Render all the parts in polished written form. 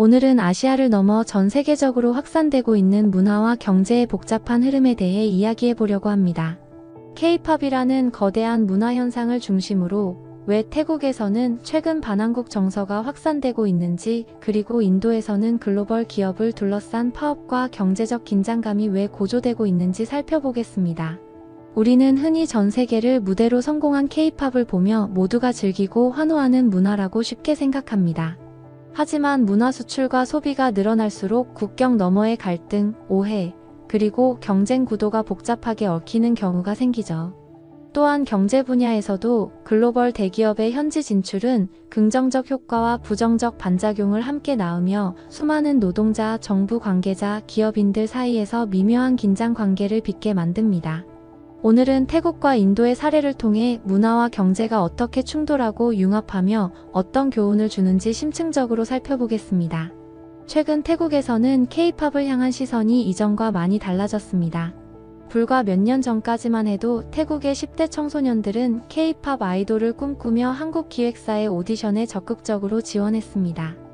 오늘은 아시아를 넘어 전 세계적으로 확산되고 있는 문화와 경제의 복잡한 흐름에 대해 이야기해 보려고 합니다. K-팝이라는 거대한 문화 현상을 중심으로 왜 태국에서는 최근 반한국 정서가 확산되고 있는지, 그리고 인도에서는 글로벌 기업을 둘러싼 파업과 경제적 긴장감이 왜 고조되고 있는지 살펴보겠습니다. 우리는 흔히 전 세계를 무대로 성공한 K-팝을 보며 모두가 즐기고 환호하는 문화라고 쉽게 생각합니다. 하지만 문화 수출과 소비가 늘어날수록 국경 너머의 갈등, 오해, 그리고 경쟁 구도가 복잡하게 얽히는 경우가 생기죠. 또한 경제 분야에서도 글로벌 대기업의 현지 진출은 긍정적 효과와 부정적 반작용을 함께 낳으며 수많은 노동자, 정부 관계자, 기업인들 사이에서 미묘한 긴장 관계를 빚게 만듭니다. 오늘은 태국과 인도의 사례를 통해 문화와 경제가 어떻게 충돌하고 융합하며 어떤 교훈을 주는지 심층적으로 살펴보겠습니다. 최근 태국에서는 K-팝을 향한 시선이 이전과 많이 달라졌습니다. 불과 몇 년 전까지만 해도 태국의 10대 청소년들은 K-팝 아이돌을 꿈꾸며 한국 기획사의 오디션에 적극적으로 지원했습니다.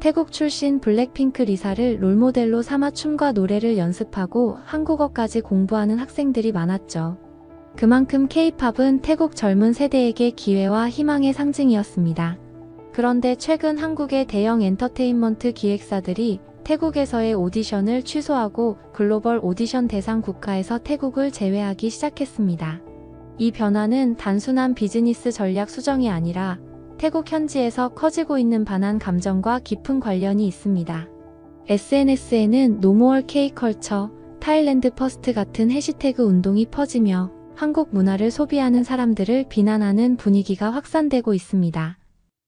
태국 출신 블랙핑크 리사를 롤모델로 삼아 춤과 노래를 연습하고 한국어까지 공부하는 학생들이 많았죠. 그만큼 K-팝은 태국 젊은 세대에게 기회와 희망의 상징이었습니다. 그런데 최근 한국의 대형 엔터테인먼트 기획사들이 태국에서의 오디션을 취소하고 글로벌 오디션 대상 국가에서 태국을 제외하기 시작했습니다. 이 변화는 단순한 비즈니스 전략 수정이 아니라 태국 현지에서 커지고 있는 반한 감정과 깊은 관련이 있습니다. SNS에는 No More K-Culture, 타일랜드 퍼스트 같은 해시태그 운동이 퍼지며 한국 문화를 소비하는 사람들을 비난하는 분위기가 확산되고 있습니다.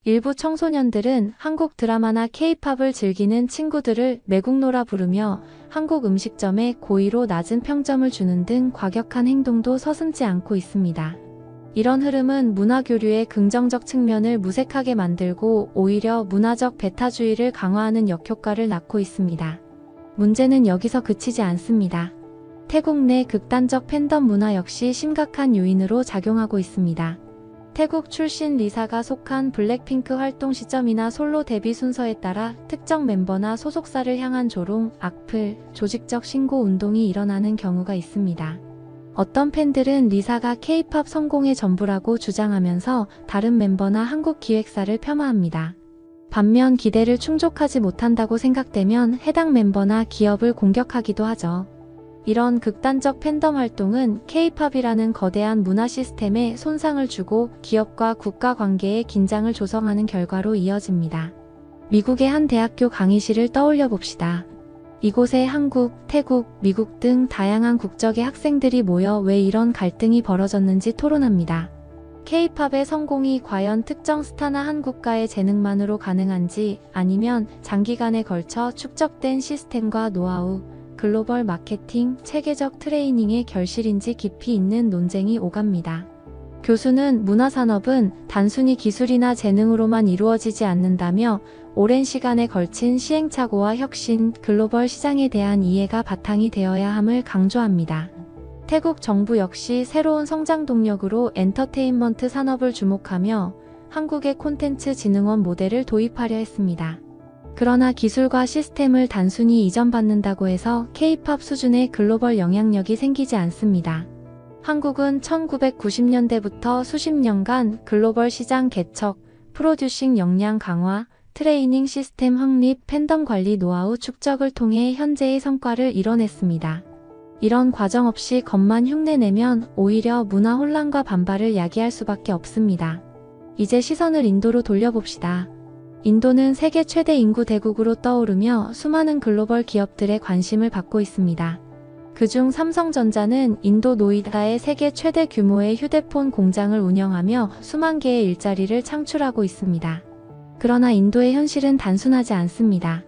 일부 청소년들은 한국 드라마나 K-팝을 즐기는 친구들을 매국노라 부르며 한국 음식점에 고의로 낮은 평점을 주는 등 과격한 행동도 서슴지 않고 있습니다. 이런 흐름은 문화 교류의 긍정적 측면을 무색하게 만들고 오히려 문화적 배타주의를 강화하는 역효과를 낳고 있습니다. 문제는 여기서 그치지 않습니다. 태국 내 극단적 팬덤 문화 역시 심각한 요인으로 작용하고 있습니다. 태국 출신 리사가 속한 블랙핑크 활동 시점이나 솔로 데뷔 순서에 따라 특정 멤버나 소속사를 향한 조롱, 악플, 조직적 신고 운동이 일어나는 경우가 있습니다. 어떤 팬들은 리사가 K-팝 성공의 전부라고 주장하면서 다른 멤버나 한국 기획사를 폄하합니다. 반면 기대를 충족하지 못한다고 생각되면 해당 멤버나 기업을 공격하기도 하죠. 이런 극단적 팬덤 활동은 K-팝이라는 거대한 문화 시스템에 손상을 주고 기업과 국가 관계에 긴장을 조성하는 결과로 이어집니다. 미국의 한 대학교 강의실을 떠올려 봅시다. 이곳에 한국, 태국, 미국 등 다양한 국적의 학생들이 모여 왜 이런 갈등이 벌어졌는지 토론합니다. K-팝의 성공이 과연 특정 스타나 한 국가의 재능만으로 가능한지, 아니면 장기간에 걸쳐 축적된 시스템과 노하우, 글로벌 마케팅, 체계적 트레이닝의 결실인지 깊이 있는 논쟁이 오갑니다. 교수는 문화산업은 단순히 기술이나 재능으로만 이루어지지 않는다며 오랜 시간에 걸친 시행착오와 혁신, 글로벌 시장에 대한 이해가 바탕이 되어야 함을 강조합니다. 태국 정부 역시 새로운 성장 동력으로 엔터테인먼트 산업을 주목하며 한국의 콘텐츠 진흥원 모델을 도입하려 했습니다. 그러나 기술과 시스템을 단순히 이전받는다고 해서 K-팝 수준의 글로벌 영향력이 생기지 않습니다. 한국은 1990년대부터 수십 년간 글로벌 시장 개척, 프로듀싱 역량 강화, 트레이닝 시스템 확립, 팬덤 관리 노하우 축적을 통해 현재의 성과를 이뤄냈습니다. 이런 과정 없이 겉만 흉내내면 오히려 문화 혼란과 반발을 야기할 수밖에 없습니다. 이제 시선을 인도로 돌려봅시다. 인도는 세계 최대 인구 대국으로 떠오르며 수많은 글로벌 기업들의 관심을 받고 있습니다. 그중 삼성전자는 인도 노이다에 세계 최대 규모의 휴대폰 공장을 운영하며 수만 개의 일자리를 창출하고 있습니다. 그러나 인도의 현실은 단순하지 않습니다.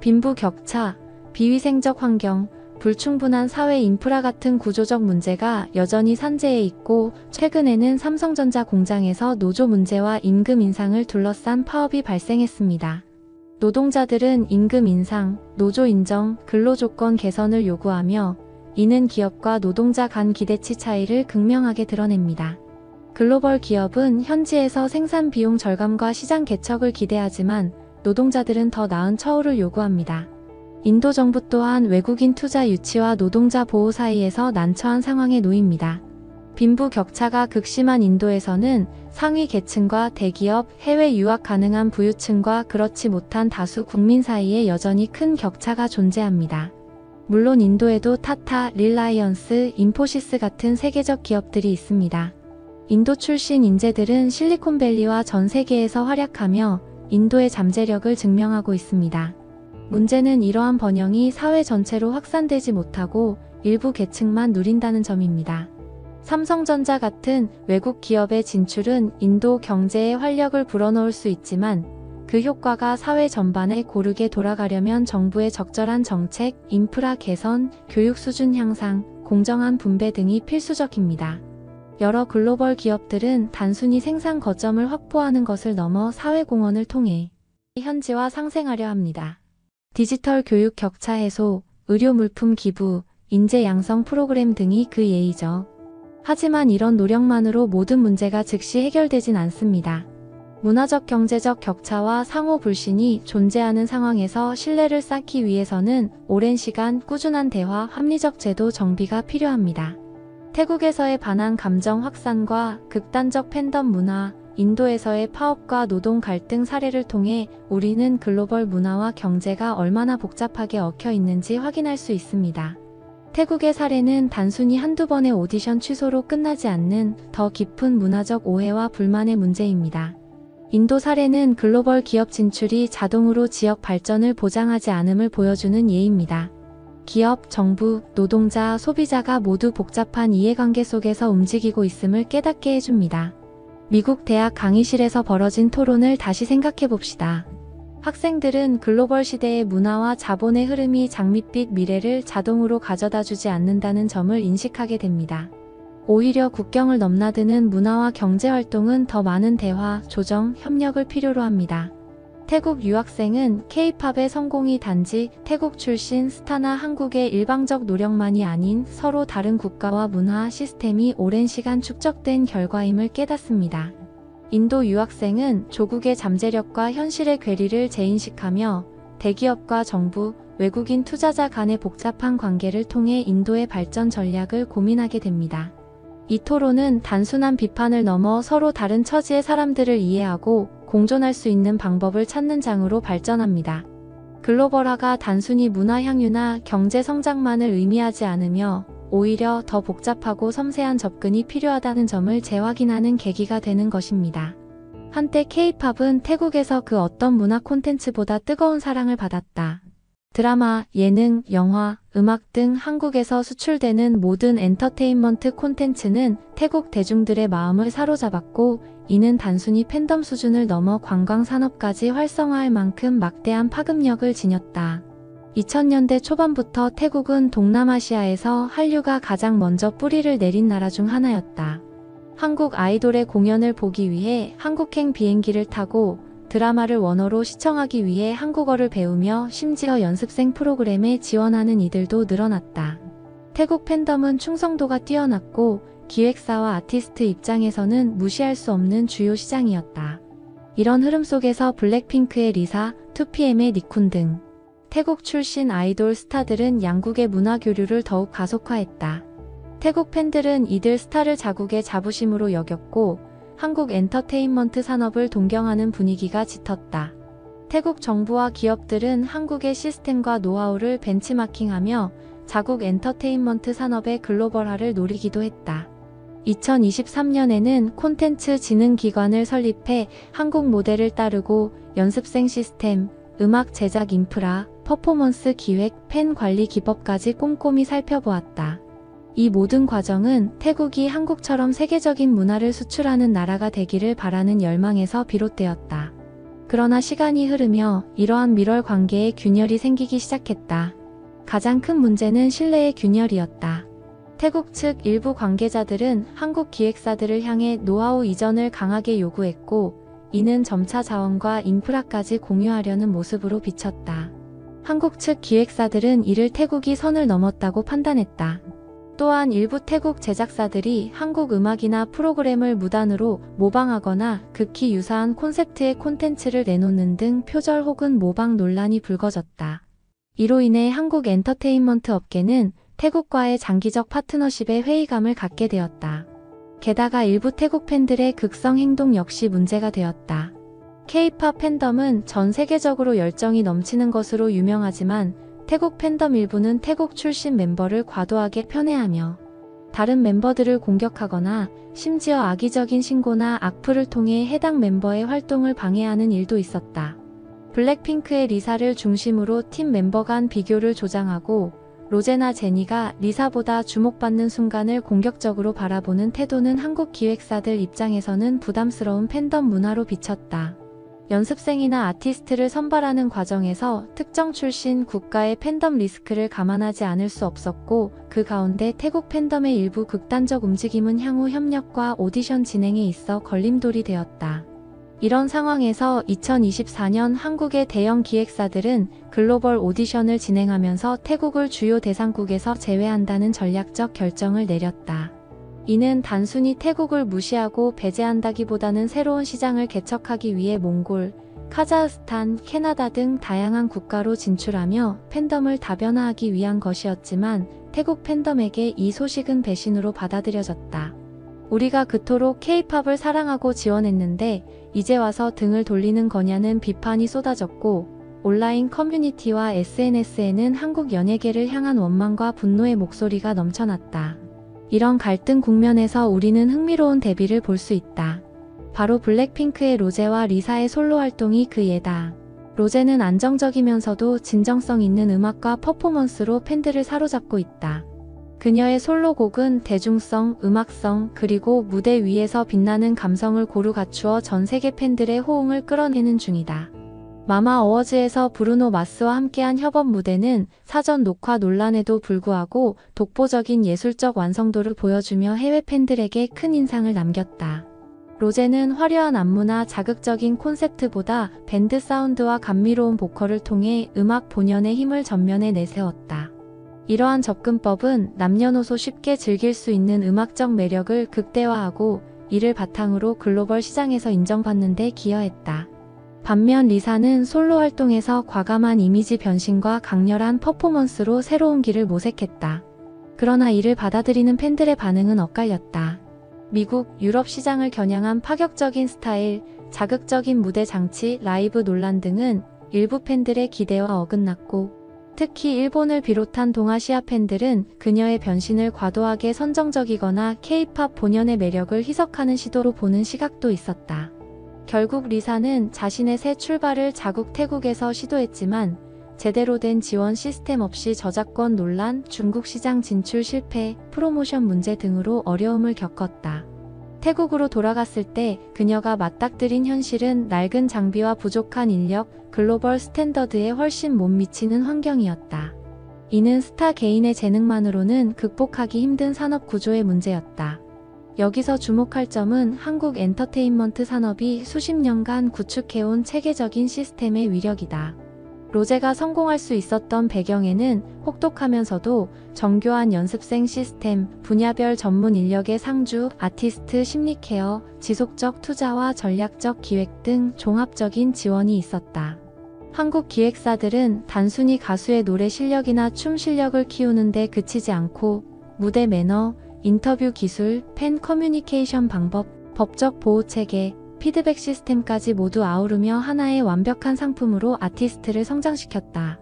빈부격차, 비위생적 환경, 불충분한 사회 인프라 같은 구조적 문제가 여전히 산재해 있고, 최근에는 삼성전자 공장에서 노조 문제와 임금 인상을 둘러싼 파업이 발생했습니다. 노동자들은 임금 인상, 노조 인정, 근로조건 개선을 요구하며 이는 기업과 노동자 간 기대치 차이를 극명하게 드러냅니다. 글로벌 기업은 현지에서 생산 비용 절감과 시장 개척을 기대하지만 노동자들은 더 나은 처우를 요구합니다. 인도 정부 또한 외국인 투자 유치와 노동자 보호 사이에서 난처한 상황에 놓입니다. 빈부 격차가 극심한 인도에서는 상위 계층과 대기업, 해외 유학 가능한 부유층과 그렇지 못한 다수 국민 사이에 여전히 큰 격차가 존재합니다. 물론 인도에도 타타, 릴라이언스, 인포시스 같은 세계적 기업들이 있습니다. 인도 출신 인재들은 실리콘밸리와 전 세계에서 활약하며 인도의 잠재력을 증명하고 있습니다. 문제는 이러한 번영이 사회 전체로 확산되지 못하고 일부 계층만 누린다는 점입니다. 삼성전자 같은 외국 기업의 진출은 인도 경제에 활력을 불어넣을 수 있지만 그 효과가 사회 전반에 고르게 돌아가려면 정부의 적절한 정책, 인프라 개선, 교육 수준 향상, 공정한 분배 등이 필수적입니다. 여러 글로벌 기업들은 단순히 생산 거점을 확보하는 것을 넘어 사회 공헌을 통해 현지화 상생하려 합니다. 디지털 교육 격차 해소, 의료 물품 기부, 인재 양성 프로그램 등이 그 예이죠. 하지만 이런 노력만으로 모든 문제가 즉시 해결되진 않습니다. 문화적 경제적 격차와 상호 불신이 존재하는 상황에서 신뢰를 쌓기 위해서는 오랜 시간 꾸준한 대화, 합리적 제도 정비가 필요합니다. 태국에서의 반한 감정 확산과 극단적 팬덤 문화, 인도에서의 파업과 노동 갈등 사례를 통해 우리는 글로벌 문화와 경제가 얼마나 복잡하게 얽혀 있는지 확인할 수 있습니다. 태국의 사례는 단순히 한두 번의 오디션 취소로 끝나지 않는 더 깊은 문화적 오해와 불만의 문제입니다. 인도 사례는 글로벌 기업 진출이 자동으로 지역 발전을 보장하지 않음을 보여주는 예입니다. 기업, 정부, 노동자, 소비자가 모두 복잡한 이해관계 속에서 움직이고 있음을 깨닫게 해줍니다. 미국 대학 강의실에서 벌어진 토론을 다시 생각해 봅시다. 학생들은 글로벌 시대의 문화와 자본의 흐름이 장밋빛 미래를 자동으로 가져다 주지 않는다는 점을 인식하게 됩니다. 오히려 국경을 넘나드는 문화와 경제 활동은 더 많은 대화, 조정, 협력을 필요로 합니다. 태국 유학생은 K-팝의 성공이 단지 태국 출신 스타나 한국의 일방적 노력만이 아닌 서로 다른 국가와 문화 시스템이 오랜 시간 축적된 결과임을 깨닫습니다. 인도 유학생은 조국의 잠재력과 현실의 괴리를 재인식하며 대기업과 정부, 외국인 투자자 간의 복잡한 관계를 통해 인도의 발전 전략을 고민하게 됩니다. 이 토론은 단순한 비판을 넘어 서로 다른 처지의 사람들을 이해하고 공존할 수 있는 방법을 찾는 장으로 발전합니다. 글로벌화가 단순히 문화 향유나 경제 성장만을 의미하지 않으며 오히려 더 복잡하고 섬세한 접근이 필요하다는 점을 재확인하는 계기가 되는 것입니다. 한때 K-팝은 태국에서 그 어떤 문화 콘텐츠보다 뜨거운 사랑을 받았다. 드라마, 예능, 영화, 음악 등 한국에서 수출되는 모든 엔터테인먼트 콘텐츠는 태국 대중들의 마음을 사로잡았고 이는 단순히 팬덤 수준을 넘어 관광산업까지 활성화할 만큼 막대한 파급력을 지녔다. 2000년대 초반부터 태국은 동남아시아에서 한류가 가장 먼저 뿌리를 내린 나라 중 하나였다. 한국 아이돌의 공연을 보기 위해 한국행 비행기를 타고 드라마를 원어로 시청하기 위해 한국어를 배우며 심지어 연습생 프로그램에 지원하는 이들도 늘어났다. 태국 팬덤은 충성도가 뛰어났고 기획사와 아티스트 입장에서는 무시할 수 없는 주요 시장이었다. 이런 흐름 속에서 블랙핑크의 리사, 2PM의 니쿤 등 태국 출신 아이돌 스타들은 양국의 문화 교류를 더욱 가속화했다. 태국 팬들은 이들 스타를 자국의 자부심으로 여겼고 한국 엔터테인먼트 산업을 동경하는 분위기가 짙었다. 태국 정부와 기업들은 한국의 시스템과 노하우를 벤치마킹하며 자국 엔터테인먼트 산업의 글로벌화를 노리기도 했다. 2023년에는 콘텐츠 진흥기관을 설립해 한국 모델을 따르고 연습생 시스템, 음악 제작 인프라, 퍼포먼스 기획, 팬 관리 기법까지 꼼꼼히 살펴보았다. 이 모든 과정은 태국이 한국처럼 세계적인 문화를 수출하는 나라가 되기를 바라는 열망에서 비롯되었다. 그러나 시간이 흐르며 이러한 밀월 관계에 균열이 생기기 시작했다. 가장 큰 문제는 신뢰의 균열이었다. 태국 측 일부 관계자들은 한국 기획사들을 향해 노하우 이전을 강하게 요구했고 이는 점차 자원과 인프라까지 공유하려는 모습으로 비쳤다. 한국 측 기획사들은 이를 태국이 선을 넘었다고 판단했다. 또한 일부 태국 제작사들이 한국 음악이나 프로그램을 무단으로 모방하거나 극히 유사한 콘셉트의 콘텐츠를 내놓는 등 표절 혹은 모방 논란이 불거졌다. 이로 인해 한국 엔터테인먼트 업계는 태국과의 장기적 파트너십에 회의감을 갖게 되었다. 게다가 일부 태국 팬들의 극성 행동 역시 문제가 되었다. K-팝 팬덤은 전 세계적으로 열정이 넘치는 것으로 유명하지만 태국 팬덤 일부는 태국 출신 멤버를 과도하게 편애하며 다른 멤버들을 공격하거나 심지어 악의적인 신고나 악플을 통해 해당 멤버의 활동을 방해하는 일도 있었다. 블랙핑크의 리사를 중심으로 팀 멤버 간 비교를 조장하고 로제나 제니가 리사보다 주목받는 순간을 공격적으로 바라보는 태도는 한국 기획사들 입장에서는 부담스러운 팬덤 문화로 비쳤다. 연습생이나 아티스트를 선발하는 과정에서 특정 출신 국가의 팬덤 리스크를 감안하지 않을 수 없었고 그 가운데 태국 팬덤의 일부 극단적 움직임은 향후 협력과 오디션 진행에 있어 걸림돌이 되었다. 이런 상황에서 2024년 한국의 대형 기획사들은 글로벌 오디션을 진행하면서 태국을 주요 대상국에서 제외한다는 전략적 결정을 내렸다. 이는 단순히 태국을 무시하고 배제한다기보다는 새로운 시장을 개척하기 위해 몽골, 카자흐스탄, 캐나다 등 다양한 국가로 진출하며 팬덤을 다변화하기 위한 것이었지만 태국 팬덤에게 이 소식은 배신으로 받아들여졌다. 우리가 그토록 K-팝을 사랑하고 지원했는데 이제 와서 등을 돌리는 거냐는 비판이 쏟아졌고 온라인 커뮤니티와 SNS에는 한국 연예계를 향한 원망과 분노의 목소리가 넘쳐났다. 이런 갈등 국면에서 우리는 흥미로운 대비를 볼 수 있다. 바로 블랙핑크의 로제와 리사의 솔로 활동이 그 예다. 로제는 안정적이면서도 진정성 있는 음악과 퍼포먼스로 팬들을 사로잡고 있다. 그녀의 솔로곡은 대중성, 음악성, 그리고 무대 위에서 빛나는 감성을 고루 갖추어 전 세계 팬들의 호응을 끌어내는 중이다. 마마 어워즈에서 브루노 마스와 함께한 협업 무대는 사전 녹화 논란에도 불구하고 독보적인 예술적 완성도를 보여주며 해외 팬들에게 큰 인상을 남겼다. 로제는 화려한 안무나 자극적인 콘셉트보다 밴드 사운드와 감미로운 보컬을 통해 음악 본연의 힘을 전면에 내세웠다. 이러한 접근법은 남녀노소 쉽게 즐길 수 있는 음악적 매력을 극대화하고 이를 바탕으로 글로벌 시장에서 인정받는 데 기여했다. 반면 리사는 솔로 활동에서 과감한 이미지 변신과 강렬한 퍼포먼스로 새로운 길을 모색했다. 그러나 이를 받아들이는 팬들의 반응은 엇갈렸다. 미국, 유럽 시장을 겨냥한 파격적인 스타일, 자극적인 무대 장치, 라이브 논란 등은 일부 팬들의 기대와 어긋났고 특히 일본을 비롯한 동아시아 팬들은 그녀의 변신을 과도하게 선정적이거나 K-팝 본연의 매력을 희석하는 시도로 보는 시각도 있었다. 결국 리사는 자신의 새 출발을 자국 태국에서 시도했지만 제대로 된 지원 시스템 없이 저작권 논란, 중국 시장 진출 실패, 프로모션 문제 등으로 어려움을 겪었다. 태국으로 돌아갔을 때 그녀가 맞닥뜨린 현실은 낡은 장비와 부족한 인력, 글로벌 스탠더드에 훨씬 못 미치는 환경이었다. 이는 스타 개인의 재능만으로는 극복하기 힘든 산업 구조의 문제였다. 여기서 주목할 점은 한국 엔터테인먼트 산업이 수십 년간 구축해온 체계적인 시스템의 위력이다. 로제가 성공할 수 있었던 배경에는 혹독하면서도 정교한 연습생 시스템, 분야별 전문 인력의 상주, 아티스트 심리 케어, 지속적 투자와 전략적 기획 등 종합적인 지원이 있었다. 한국 기획사들은 단순히 가수의 노래 실력이나 춤 실력을 키우는 데 그치지 않고 무대 매너, 인터뷰 기술, 팬 커뮤니케이션 방법, 법적 보호 체계, 피드백 시스템까지 모두 아우르며 하나의 완벽한 상품으로 아티스트를 성장시켰다.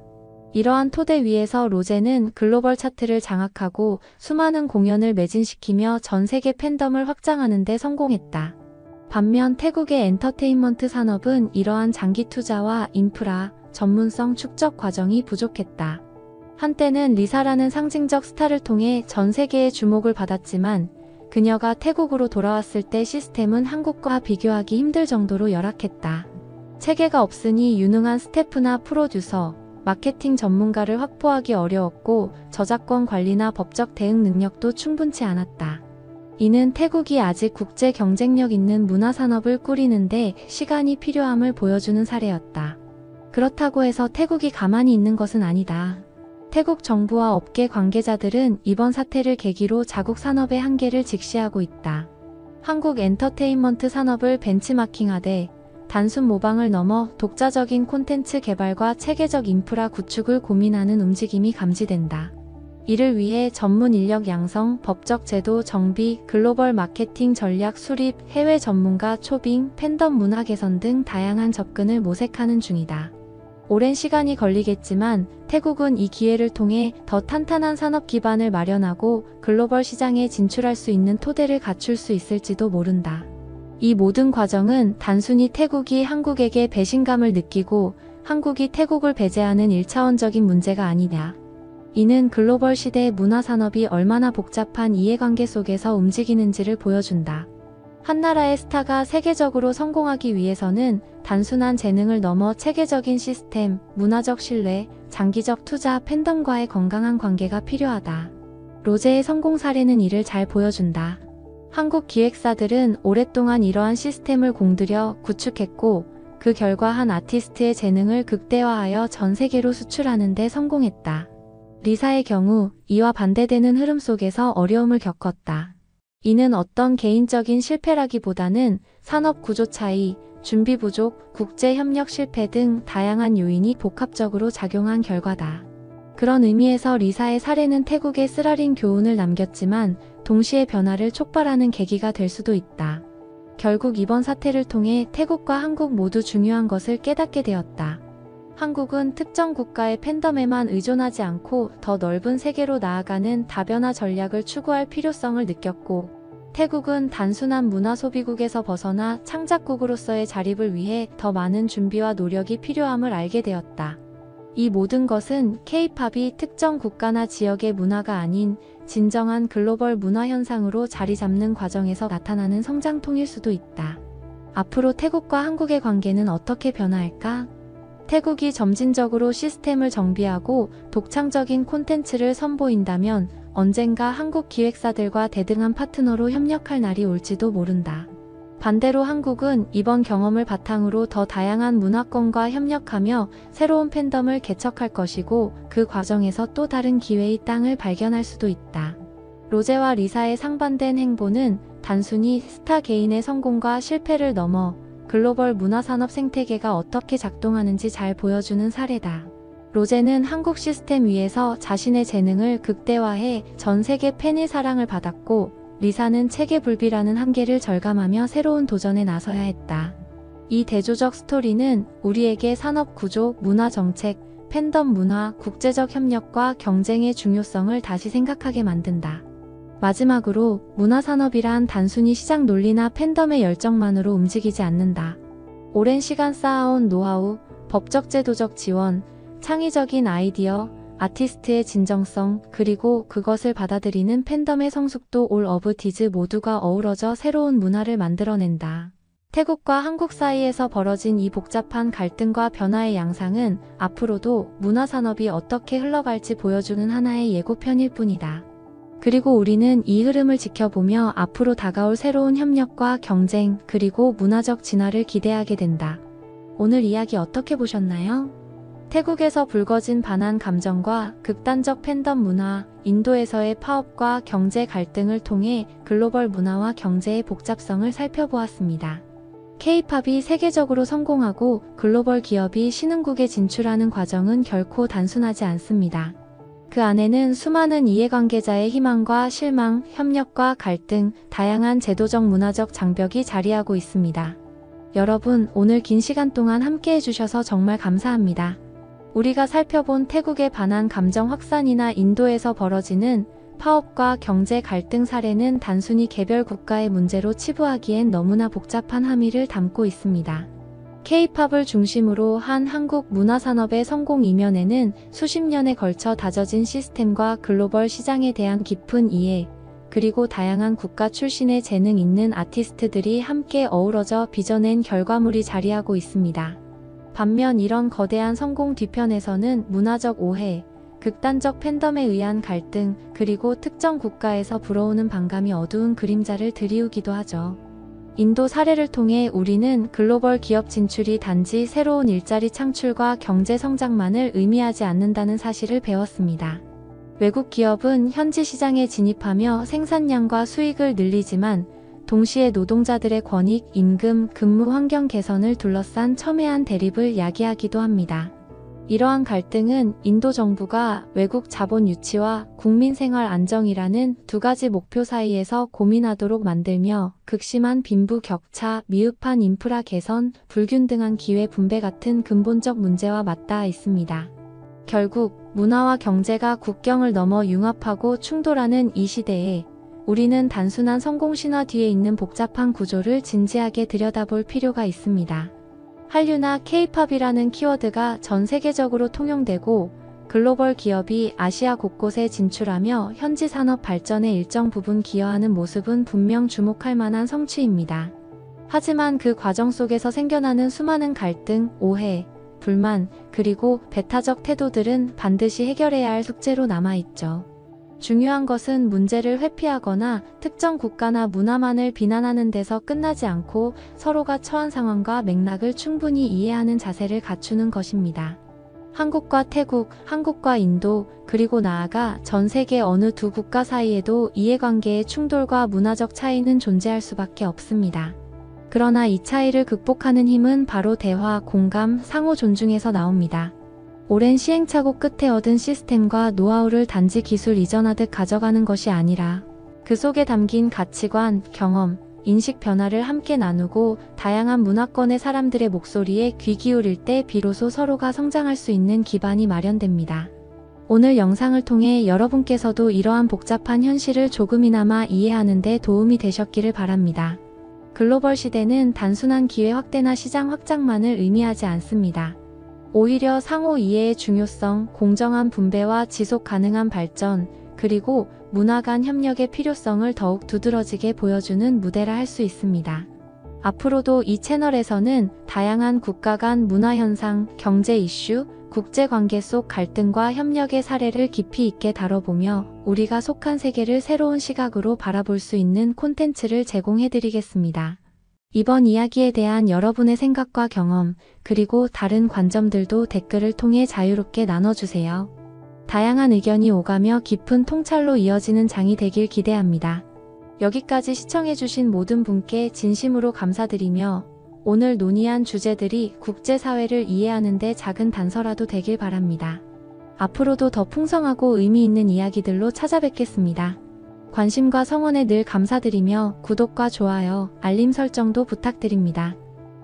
이러한 토대 위에서 로제는 글로벌 차트를 장악하고 수많은 공연을 매진시키며 전 세계 팬덤을 확장하는 데 성공했다. 반면 태국의 엔터테인먼트 산업은 이러한 장기 투자와 인프라, 전문성 축적 과정이 부족했다. 한때는 리사라는 상징적 스타를 통해 전 세계의 주목을 받았지만 그녀가 태국으로 돌아왔을 때 시스템은 한국과 비교하기 힘들 정도로 열악했다. 체계가 없으니 유능한 스태프나 프로듀서, 마케팅 전문가를 확보하기 어려웠고 저작권 관리나 법적 대응 능력도 충분치 않았다. 이는 태국이 아직 국제 경쟁력 있는 문화산업을 꾸리는데 시간이 필요함을 보여주는 사례였다. 그렇다고 해서 태국이 가만히 있는 것은 아니다. 태국 정부와 업계 관계자들은 이번 사태를 계기로 자국 산업의 한계를 직시하고 있다. 한국 엔터테인먼트 산업을 벤치마킹하되 단순 모방을 넘어 독자적인 콘텐츠 개발과 체계적 인프라 구축을 고민하는 움직임이 감지된다. 이를 위해 전문 인력 양성, 법적 제도 정비, 글로벌 마케팅 전략 수립, 해외 전문가 초빙, 팬덤 문화 개선 등 다양한 접근을 모색하는 중이다. 오랜 시간이 걸리겠지만 태국은 이 기회를 통해 더 탄탄한 산업 기반을 마련하고 글로벌 시장에 진출할 수 있는 토대를 갖출 수 있을지도 모른다. 이 모든 과정은 단순히 태국이 한국에게 배신감을 느끼고 한국이 태국을 배제하는 1차원적인 문제가 아니냐. 이는 글로벌 시대의 문화산업이 얼마나 복잡한 이해관계 속에서 움직이는지를 보여준다. 한 나라의 스타가 세계적으로 성공하기 위해서는 단순한 재능을 넘어 체계적인 시스템, 문화적 신뢰, 장기적 투자, 팬덤과의 건강한 관계가 필요하다. 로제의 성공 사례는 이를 잘 보여준다. 한국 기획사들은 오랫동안 이러한 시스템을 공들여 구축했고 그 결과 한 아티스트의 재능을 극대화하여 전 세계로 수출하는 데 성공했다. 리사의 경우 이와 반대되는 흐름 속에서 어려움을 겪었다. 이는 어떤 개인적인 실패라기보다는 산업 구조 차이, 준비 부족, 국제 협력 실패 등 다양한 요인이 복합적으로 작용한 결과다. 그런 의미에서 리사의 사례는 태국에 쓰라린 교훈을 남겼지만 동시에 변화를 촉발하는 계기가 될 수도 있다. 결국 이번 사태를 통해 태국과 한국 모두 중요한 것을 깨닫게 되었다. 한국은 특정 국가의 팬덤에만 의존하지 않고 더 넓은 세계로 나아가는 다변화 전략을 추구할 필요성을 느꼈고, 태국은 단순한 문화 소비국에서 벗어나 창작국으로서의 자립을 위해 더 많은 준비와 노력이 필요함을 알게 되었다. 이 모든 것은 K-팝이 특정 국가나 지역의 문화가 아닌 진정한 글로벌 문화 현상으로 자리 잡는 과정에서 나타나는 성장통일 수도 있다. 앞으로 태국과 한국의 관계는 어떻게 변화할까? 태국이 점진적으로 시스템을 정비하고 독창적인 콘텐츠를 선보인다면 언젠가 한국 기획사들과 대등한 파트너로 협력할 날이 올지도 모른다. 반대로 한국은 이번 경험을 바탕으로 더 다양한 문화권과 협력하며 새로운 팬덤을 개척할 것이고 그 과정에서 또 다른 기회의 땅을 발견할 수도 있다. 로제와 리사의 상반된 행보는 단순히 스타 개인의 성공과 실패를 넘어 글로벌 문화산업 생태계가 어떻게 작동하는지 잘 보여주는 사례다. 로제는 한국 시스템 위에서 자신의 재능을 극대화해 전 세계 팬의 사랑을 받았고, 리사는 체계불비라는 한계를 절감하며 새로운 도전에 나서야 했다. 이 대조적 스토리는 우리에게 산업 구조, 문화 정책, 팬덤 문화, 국제적 협력과 경쟁의 중요성을 다시 생각하게 만든다. 마지막으로 문화산업이란 단순히 시장 논리나 팬덤의 열정만으로 움직이지 않는다. 오랜 시간 쌓아온 노하우, 법적 제도적 지원, 창의적인 아이디어, 아티스트의 진정성, 그리고 그것을 받아들이는 팬덤의 성숙도 올 오브 디즈 모두가 어우러져 새로운 문화를 만들어낸다. 태국과 한국 사이에서 벌어진 이 복잡한 갈등과 변화의 양상은 앞으로도 문화산업이 어떻게 흘러갈지 보여주는 하나의 예고편일 뿐이다. 그리고 우리는 이 흐름을 지켜보며 앞으로 다가올 새로운 협력과 경쟁, 그리고 문화적 진화를 기대하게 된다. 오늘 이야기 어떻게 보셨나요? 태국에서 불거진 반한 감정과 극단적 팬덤 문화, 인도에서의 파업과 경제 갈등을 통해 글로벌 문화와 경제의 복잡성을 살펴보았습니다. K-팝이 세계적으로 성공하고 글로벌 기업이 신흥국에 진출하는 과정은 결코 단순하지 않습니다. 그 안에는 수많은 이해관계자의 희망과 실망, 협력과 갈등, 다양한 제도적 문화적 장벽이 자리하고 있습니다. 여러분, 오늘 긴 시간 동안 함께 해주셔서 정말 감사합니다. 우리가 살펴본 태국의 반한 감정 확산이나 인도에서 벌어지는 파업과 경제 갈등 사례는 단순히 개별 국가의 문제로 치부하기엔 너무나 복잡한 함의를 담고 있습니다. K-팝을 중심으로 한 한국 문화산업의 성공 이면에는 수십 년에 걸쳐 다져진 시스템과 글로벌 시장에 대한 깊은 이해, 그리고 다양한 국가 출신의 재능 있는 아티스트들이 함께 어우러져 빚어낸 결과물이 자리하고 있습니다. 반면 이런 거대한 성공 뒤편에서는 문화적 오해, 극단적 팬덤에 의한 갈등, 그리고 특정 국가에서 불어오는 반감이 어두운 그림자를 드리우기도 하죠. 인도 사례를 통해 우리는 글로벌 기업 진출이 단지 새로운 일자리 창출과 경제 성장만을 의미하지 않는다는 사실을 배웠습니다. 외국 기업은 현지 시장에 진입하며 생산량과 수익을 늘리지만 동시에 노동자들의 권익, 임금, 근무 환경 개선을 둘러싼 첨예한 대립을 야기하기도 합니다. 이러한 갈등은 인도 정부가 외국 자본 유치와 국민 생활 안정이라는 두 가지 목표 사이에서 고민하도록 만들며 극심한 빈부 격차, 미흡한 인프라 개선, 불균등한 기회 분배 같은 근본적 문제와 맞닿아 있습니다. 결국 문화와 경제가 국경을 넘어 융합하고 충돌하는 이 시대에 우리는 단순한 성공 신화 뒤에 있는 복잡한 구조를 진지하게 들여다볼 필요가 있습니다. 한류나 K-팝이라는 키워드가 전 세계적으로 통용되고 글로벌 기업이 아시아 곳곳에 진출하며 현지 산업 발전에 일정 부분 기여하는 모습은 분명 주목할 만한 성취입니다. 하지만 그 과정 속에서 생겨나는 수많은 갈등, 오해, 불만, 그리고 배타적 태도들은 반드시 해결해야 할 숙제로 남아있죠. 중요한 것은 문제를 회피하거나 특정 국가나 문화만을 비난하는 데서 끝나지 않고 서로가 처한 상황과 맥락을 충분히 이해하는 자세를 갖추는 것입니다. 한국과 태국, 한국과 인도, 그리고 나아가 전 세계 어느 두 국가 사이에도 이해관계의 충돌과 문화적 차이는 존재할 수밖에 없습니다. 그러나 이 차이를 극복하는 힘은 바로 대화, 공감, 상호 존중에서 나옵니다. 오랜 시행착오 끝에 얻은 시스템과 노하우를 단지 기술 이전하듯 가져가는 것이 아니라 그 속에 담긴 가치관, 경험, 인식 변화를 함께 나누고 다양한 문화권의 사람들의 목소리에 귀 기울일 때 비로소 서로가 성장할 수 있는 기반이 마련됩니다. 오늘 영상을 통해 여러분께서도 이러한 복잡한 현실을 조금이나마 이해하는 데 도움이 되셨기를 바랍니다. 글로벌 시대는 단순한 기회 확대나 시장 확장만을 의미하지 않습니다. 오히려 상호 이해의 중요성, 공정한 분배와 지속 가능한 발전, 그리고 문화 간 협력의 필요성을 더욱 두드러지게 보여주는 무대라 할 수 있습니다. 앞으로도 이 채널에서는 다양한 국가 간 문화 현상, 경제 이슈, 국제 관계 속 갈등과 협력의 사례를 깊이 있게 다뤄보며 우리가 속한 세계를 새로운 시각으로 바라볼 수 있는 콘텐츠를 제공해드리겠습니다. 이번 이야기에 대한 여러분의 생각과 경험, 그리고 다른 관점들도 댓글을 통해 자유롭게 나눠주세요. 다양한 의견이 오가며 깊은 통찰로 이어지는 장이 되길 기대합니다. 여기까지 시청해주신 모든 분께 진심으로 감사드리며 오늘 논의한 주제들이 국제사회를 이해하는 데 작은 단서라도 되길 바랍니다. 앞으로도 더 풍성하고 의미 있는 이야기들로 찾아뵙겠습니다. 관심과 성원에 늘 감사드리며 구독과 좋아요, 알림 설정도 부탁드립니다.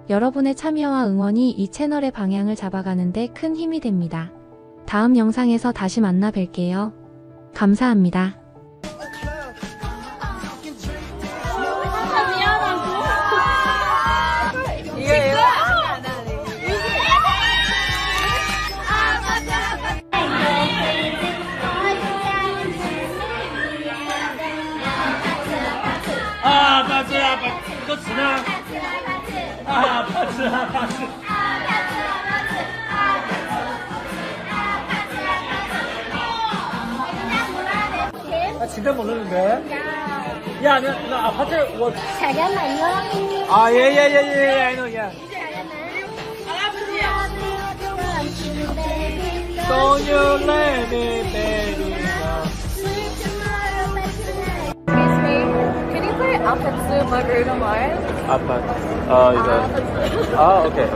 여러분의 참여와 응원이 이 채널의 방향을 잡아가는 데 큰 힘이 됩니다. 다음 영상에서 다시 만나 뵐게요. 감사합니다.歌词呢？啊，帕子啊，帕子。진짜 모르는데? 야, 나 아파트 뭐? 잠깐만요. 아, 예, I know, yeah. Don't you let me, baby. Can you play Alpatsu Margarita Mars? 아파. 이거. 아, 오케이.